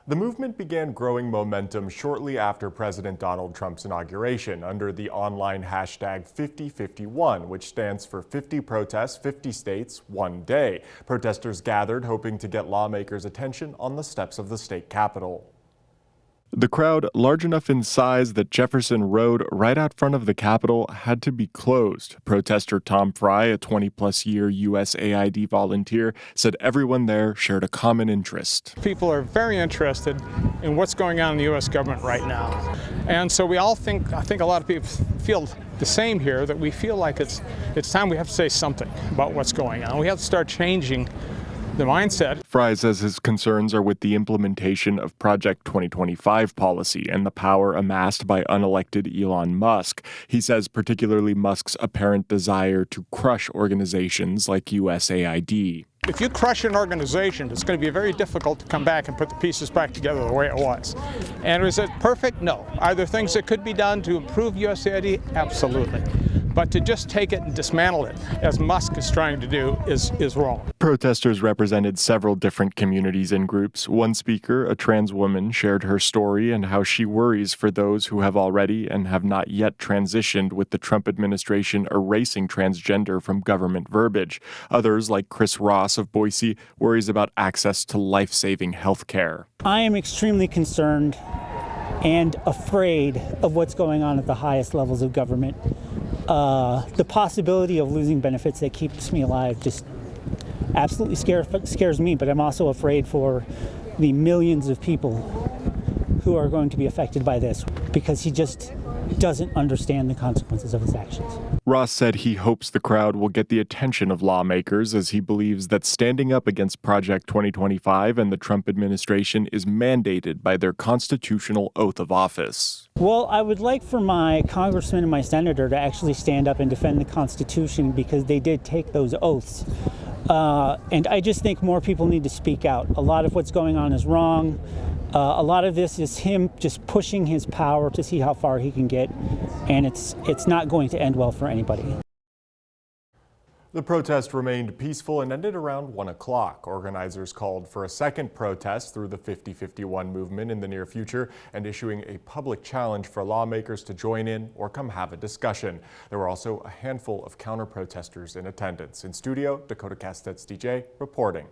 The movement began growing momentum shortly after President Donald Trump's inauguration under the online hashtag 5051, which stands for 50 protests, 50 states, one day. Protesters gathered hoping to get lawmakers' attention on the steps of the state capitol. The crowd, large enough in size that Jefferson Road, right out front of the Capitol, had to be closed. Protester Tom Frey, a 20-plus-year USAID volunteer, said everyone there shared a common interest. People are very interested in what's going on in the U.S. government right now. And so we all think, I think a lot of people feel the same here, that we feel like it's time we have to say something about what's going on. We have to start changing the mindset. Frey says his concerns are with the implementation of Project 2025 policy and the power amassed by unelected Elon Musk. He says particularly Musk's apparent desire to crush organizations like USAID. If you crush an organization, it's going to be very difficult to come back and put the pieces back together the way it was. And is it perfect? No. Are there things that could be done to improve USAID? Absolutely. But to just take it and dismantle it, as Musk is trying to do, is wrong. Protesters represented several different communities and groups. One speaker, a trans woman, shared her story and how she worries for those who have already and have not yet transitioned with the Trump administration erasing transgender from government verbiage. Others, like Chris Ross of Boise, worries about access to life-saving health care. I am extremely concerned and afraid of what's going on at the highest levels of government. The possibility of losing benefits that keeps me alive just absolutely scares me, but I'm also afraid for the millions of people who are going to be affected by this because he just doesn't understand the consequences of his actions. Ross said he hopes the crowd will get the attention of lawmakers as he believes that standing up against Project 2025 and the Trump administration is mandated by their constitutional oath of office. Well, I would like for my congressman and my senator to actually stand up and defend the Constitution because they did take those oaths. And I just think more people need to speak out. A lot of what's going on is wrong. A lot of this is him just pushing his power to see how far he can get, and it's not going to end well for anybody. The protest remained peaceful and ended around 1 o'clock. Organizers called for a second protest through the 5051 movement in the near future and issuing a public challenge for lawmakers to join in or come have a discussion. There were also a handful of counter-protesters in attendance. In studio, Dakota Castet's DJ reporting.